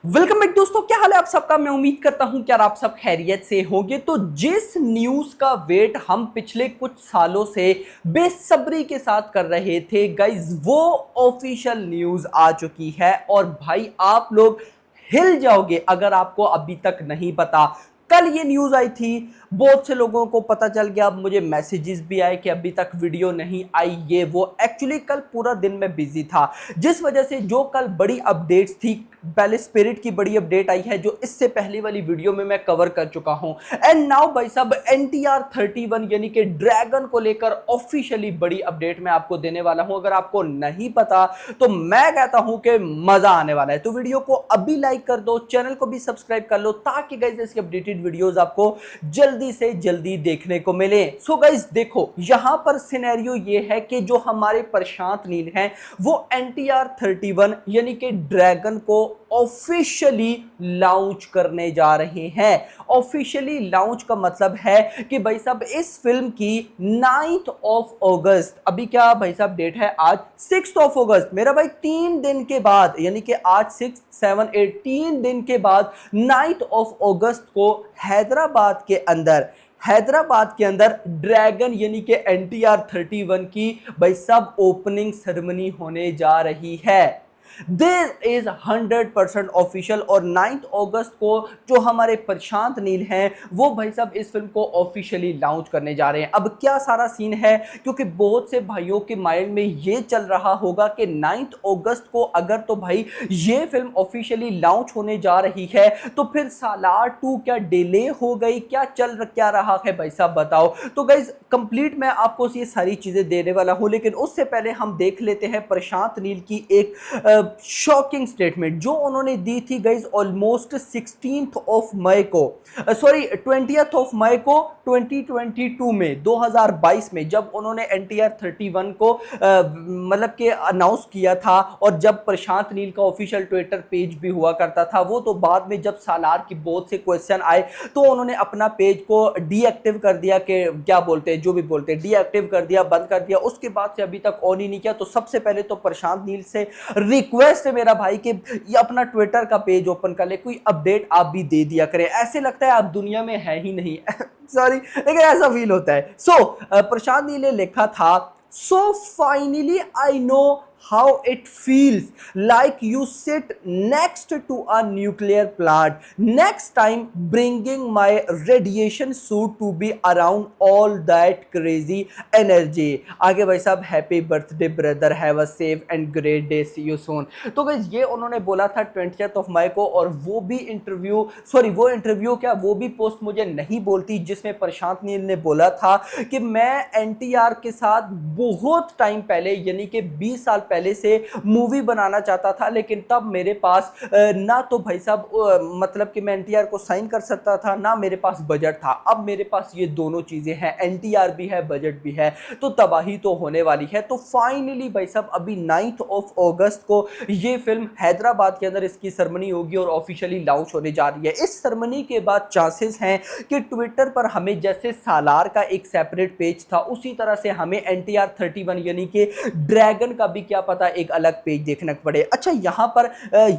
Welcome back दोस्तों, क्या हाल है आप सबका। मैं उम्मीद करता हूं कि यार आप सब खैरियत से होंगे। तो जिस न्यूज का वेट हम पिछले कुछ सालों से बेसब्री के साथ कर रहे थे गाइज, वो ऑफिशियल न्यूज आ चुकी है। और भाई आप लोग हिल जाओगे अगर आपको अभी तक नहीं पता। कल ये न्यूज आई थी, बहुत से लोगों को पता चल गया, अब मुझे मैसेजेस भी आए कि अभी तक वीडियो नहीं आई। ये वो एक्चुअली कल पूरा दिन में बिजी था, जिस वजह से जो कल बड़ी अपडेट्स थी, पहले स्पिरिट की बड़ी अपडेट आई है जो इससे पहले वाली वीडियो में मैं कवर कर चुका हूं। एंड नाउ भाई साहब NTR 31 यानी कि ड्रैगन को लेकर ऑफिशियली बड़ी अपडेट मैं आपको देने वाला हूं। अगर आपको नहीं पता तो मैं कहता हूं कि मजा आने वाला है। तो वीडियो को अभी लाइक कर दो, चैनल को भी सब्सक्राइब कर लो ताकि गाइस इसकी अपडेटेड वीडियोस आपको जल्दी से जल्दी देखने को मिले। सो गाइस देखो, यहां पर सिनेरियो ये है कि जो हमारे प्रशांत नील हैं वो NTR 31 यानी कि ड्रैगन को ऑफिशियली लॉन्च करने जा रहे हैं। ऑफिशियली लॉन्च का मतलब है कि भाई साहब इस फिल्म की 9th ऑफ अगस्त, अभी क्या भाई साहब डेट है आज, 6th ऑफ अगस्त, मेरा भाई 3 दिन के बाद, यानी कि आज 6, 7, 8, 3 दिन के बाद 9th ऑफ अगस्त को हैदराबाद के अंदर ड्रैगन यानी कि NTR 31 की भाई साहब ओपनिंग सेरेमनी होने जा रही है। This is 100% official. और 9th अगस्त को जो हमारे प्रशांत नील हैं वो भाई साहब इस फिल्म को ऑफिशियली लॉन्च करने जा रहे हैं। अब क्या सारा सीन है, क्योंकि बहुत से भाइयों के माइंड में ये चल रहा होगा कि 9th अगस्त को अगर तो भाई ये फिल्म ऑफिशियली लॉन्च होने जा रही है तो फिर सालार 2 क्या डिले हो गई, क्या रहा है भाई साहब बताओ। तो गाइज कंप्लीट मैं आपको ये सारी चीजें देने वाला हूं, लेकिन उससे पहले हम देख लेते हैं प्रशांत नील की एक शॉकिंग स्टेटमेंट जो उन्होंने दी थी guys almost 16th of May को, सॉरी 20th ऑफ मई को 2022 में 2022 में, जब उन्होंने NTR 31 को मतलब कि अनाउंस किया था। और जब प्रशांत नील का ऑफिशियल ट्विटर पेज भी हुआ करता था, वो तो बाद में जब सालार की बहुत से क्वेश्चन आए तो उन्होंने अपना पेज को डीएक्टिव कर दिया, कि क्या बोलते हैं, जो भी बोलते हैं, डीएक्टिव कर दिया, बंद कर दिया। उसके बाद से अभी तक ऑन ही नहीं किया। तो सबसे पहले तो प्रशांत नील से रिक्वेस्ट है मेरा भाई कि ये अपना ट्विटर का पेज ओपन कर ले, कोई अपडेट आप भी दे दिया करें। ऐसे लगता है आप दुनिया में है ही नहीं सॉरी, लेकिन ऐसा फील होता है। प्रशांत नील ने लिखा था, so finally I know how it feels like you sit next to a nuclear plant, next time bringing my radiation suit to be around all that crazy energy। आगे भाई साहब happy birthday brother, have a safe and great day, see you soon. तो guys ये उन्होंने बोला था 20th of May को। और वो इंटरव्यू क्या, वो भी पोस्ट मुझे नहीं बोलती जिसमें प्रशांत नील ने बोला था कि मैं NTR के साथ बहुत टाइम पहले यानी कि 20 साल पहले से मूवी बनाना चाहता था, लेकिन तब मेरे पास ना तो भाई साहब मतलब कि मैं NTR को साइन कर सकता था, ना मेरे पास बजट था। अब मेरे पास ये दोनों चीजें हैं, NTR भी है, बजट भी है, तो तबाही तो होने वाली है। तो फाइनली भाई साहब अभी 9th ऑफ अगस्त को ये फिल्म हैदराबाद के अंदर इसकी सेरेमनी होगी और ऑफिशियली लॉन्च होने जा रही है। इस सेरेमनी के बाद चांसेस हैं कि ट्विटर पर हमें जैसे सालार का एक सेपरेट पेज था, उसी तरह से हमें NTR 31 यानी कि ड्रैगन का भी क्या पता एक अलग पेज देखना पड़े। अच्छा, यहां पर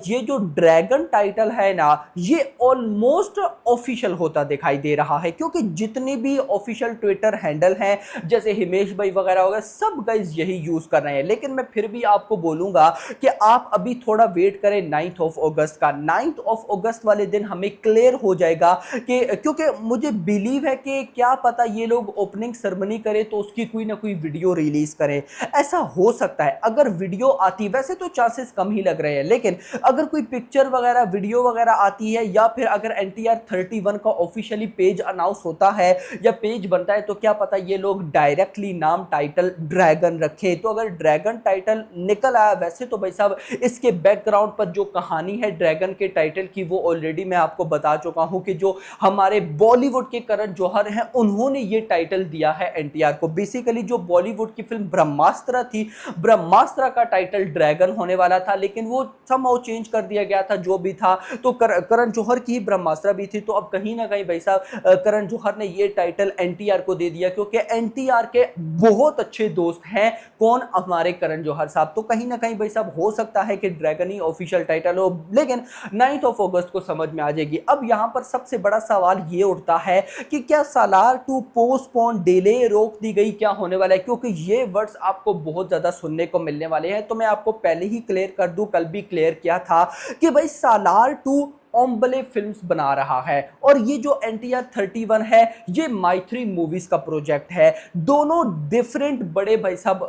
ये जो ड्रैगन टाइटल है ना, ये ऑलमोस्ट ऑफिशियल होता दिखाई दे रहा है, क्योंकि जितने भी ऑफिशियल ट्विटर हैंडल हैं जैसे हिमेश भाई वगैरह वगैरह सब गाइस यही यूज कर रहे हैं। लेकिन मैं फिर भी आपको बोलूंगा कि आप अभी थोड़ा वेट करें 9th ऑफ अगस्त का। 9th ऑफ अगस्त वाले दिन हमें क्लियर हो जाएगा कि, क्योंकि मुझे बिलीव है कि क्या पता ये लोग ओपनिंग सेरेमनी करें तो उसकी कोई ना कोई वीडियो रिलीज करें। ऐसा हो सकता है, अगर वीडियो आती, वैसे तो चांसेस कम ही लग रहे हैं, लेकिन अगर कोई पिक्चर वगैरह वीडियो वगैरह आती है, या फिर अगर NTR 31 का ऑफिशियली पेज अनाउंस होता है या पेज बनता है, तो क्या पता ये लोग डायरेक्टली नाम टाइटल ड्रैगन रखे। तो अगर ड्रैगन टाइटल निकल आया, वैसे तो भाई साहब इसके बैकग्राउंड पर जो कहानी है ड्रैगन के टाइटल की, वो ऑलरेडी मैं आपको बता चुका हूं कि जो हमारे बॉलीवुड के करण जौहर हैं उन्होंने ये टाइटल दिया है NTR को। बेसिकली जो बॉलीवुड की फिल्म ब्रह्मास्त्र थी, ब्रह्मास्त्र ब्रह्मास्त्र का टाइटल ड्रैगन होने वाला था, लेकिन वो समहाउ चेंज कर दिया गया था जो भी था। तो करण जौहर की ही ब्रह्मास्त्र भी थी, तो अब कहीं ना कहीं भाई साहब करण जौहर ने ये टाइटल एनटीआर को दे दिया, क्योंकि एनटीआर के बहुत अच्छे दोस्त हैं कौन, हमारे करण जौहर साहब। तो कहीं ना कहीं भाई साहब हो सकता है कि ड्रैगन ही ऑफिशियल टाइटल हो, लेकिन 9 अगस्त को समझ में आ जाएगी। अब यहां पर सबसे बड़ा सवाल ये उठता है कि क्या सालार टू पोस्टपोन, डिले, रोक दी गई, क्या होने वाला है, क्योंकि ये वर्ड्स आपको बहुत ज्यादा सुनने को मिलने वाले हैं। तो मैं आपको पहले ही क्लियर कर दूं, कल भी क्लियर किया था कि भाई सालार टू ओम्बले फिल्म्स बना रहा है, और ये जो एनटीआर 31 है ये माइथ्री मूवीज का प्रोजेक्ट है। दोनों डिफरेंट बड़े भाई साहब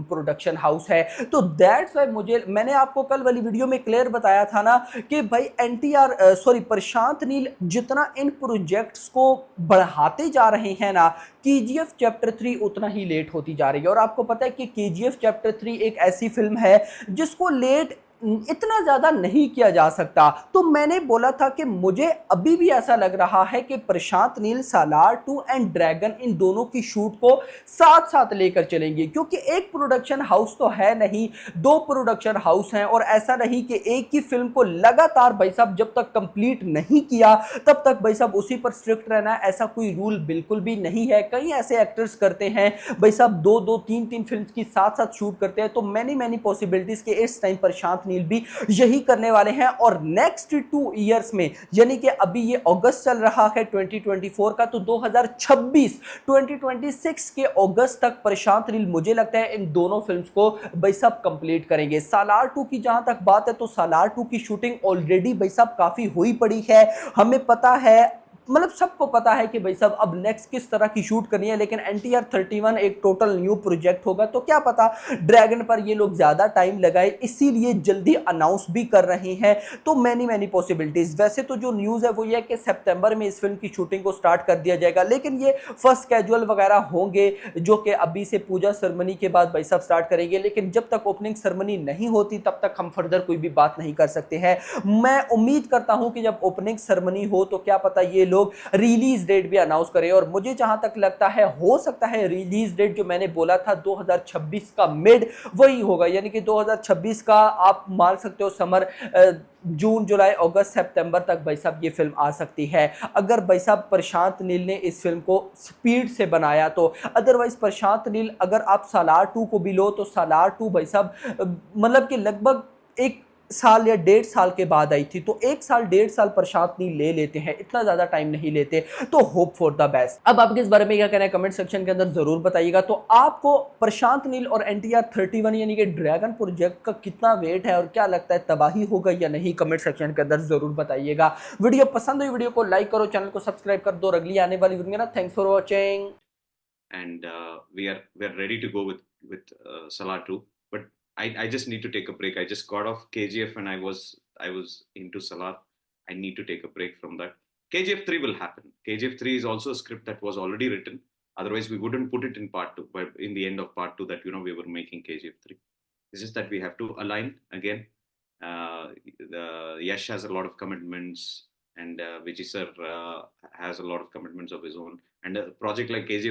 प्रोडक्शन हाउस है। तो दैट्स वाई मैंने आपको कल वाली वीडियो में क्लियर बताया था ना कि भाई एनटीआर सॉरी प्रशांत नील जितना इन प्रोजेक्ट्स को बढ़ाते जा रहे हैं ना, केजीएफ चैप्टर 3 उतना ही लेट होती जा रही है। और आपको पता है कि केजीएफ चैप्टर 3 एक ऐसी फिल्म है जिसको लेट इतना ज्यादा नहीं किया जा सकता। तो मैंने बोला था कि मुझे अभी भी ऐसा लग रहा है कि प्रशांत नील सालार 2 एंड ड्रैगन इन दोनों की शूट को साथ साथ लेकर चलेंगे, क्योंकि एक प्रोडक्शन हाउस तो है नहीं, दो प्रोडक्शन हाउस हैं। और ऐसा नहीं कि एक ही फिल्म को लगातार भाई साहब जब तक कंप्लीट नहीं किया तब तक भाई साहब उसी पर स्ट्रिक्ट रहना, ऐसा कोई रूल बिल्कुल भी नहीं है। कई ऐसे एक्टर्स करते हैं भाई साहब दो दो तीन तीन फिल्म की साथ साथ शूट करते हैं। तो मैनी पॉसिबिलिटीज के इस टाइम प्रशांत नील भी यही करने वाले हैं। और नेक्स्ट 2 इयर्स में, यानी कि अभी ये अगस्त चल रहा है 2024 का, तो 2026 के अगस्त तक प्रशांत नील मुझे लगता है इन दोनों फिल्म्स को भाई साहब कंप्लीट करेंगे। सालार 2 की जहां तक बात है तो सालार 2 की शूटिंग ऑलरेडी भाई साहब काफी हुई पड़ी है। हमें पता है, मतलब सबको पता है कि भाई साहब अब नेक्स्ट किस तरह की शूट करनी है। लेकिन एनटीआर 31 एक टोटल न्यू प्रोजेक्ट होगा, तो क्या पता ड्रैगन पर ये लोग ज्यादा टाइम लगाए, इसीलिए जल्दी अनाउंस भी कर रहे हैं। तो मैनी पॉसिबिलिटीज। वैसे तो जो न्यूज है वो ये है कि सितंबर में इस फिल्म की शूटिंग को स्टार्ट कर दिया जाएगा, लेकिन ये फर्स्ट कैजुअल वगैरह होंगे जो कि अभी से पूजा सेरेमनी के बाद भाई साहब स्टार्ट करेंगे। लेकिन जब तक ओपनिंग सेरेमनी नहीं होती तब तक हम फर्दर कोई भी बात नहीं कर सकते हैं। मैं उम्मीद करता हूं कि जब ओपनिंग सेरेमनी हो तो क्या पता ये लोग रिलीज डेट भी अनाउंस करें। और मुझे जहां तक लगता है हो सकता है रिलीज डेट जो मैंने बोला था 2026 का मिड वही होगा, यानी कि 2026 का आप मान सकते हो समर, जून जुलाई अगस्त सितंबर तक भाई साहब ये फिल्म आ सकती है, अगर भाई साहब प्रशांत नील ने इस फिल्म को स्पीड से बनाया तो। अदरवाइज प्रशांत नील अगर आप सालार 2 को भी लो तो सालार 2 भाई साहब मतलब कि लगभग एक साल या 1.5 साल के बाद आई थी, तो 1 साल 1.5 साल प्रशांत नील ले लेते हैं, इतना ज्यादा टाइम नहीं लेते। तो होप फॉर द बेस्ट। अब आपके इस बारे में क्या कहना है कमेंट सेक्शन के अंदर जरूर बताइएगा। तो आपको प्रशांत नील और एनटीआर 31 यानी कि ड्रैगन प्रोजेक्ट का कितना वेट है और क्या लगता है तबाही होगा या नहीं, कमेंट सेक्शन के अंदर जरूर बताइएगा। वीडियो पसंद हुई वीडियो को लाइक करो, चैनल को सब्सक्राइब कर दो और अगली आने वाली वीडियो में ना thanks for watching. And we are ready to go with Salah 2. But I just need to take a break. I just got off KGF and I was into Salah. I need to take a break from that. KGF 3 will happen. KGF 3 is also a script that was already written. Otherwise, we wouldn't put it in part 2. But in the end of part 2, that we were making KGF 3. It's just that we have to align again. The Yash has a lot of commitments, and Vijay sir has a lot of commitments of his own. And a project like KGF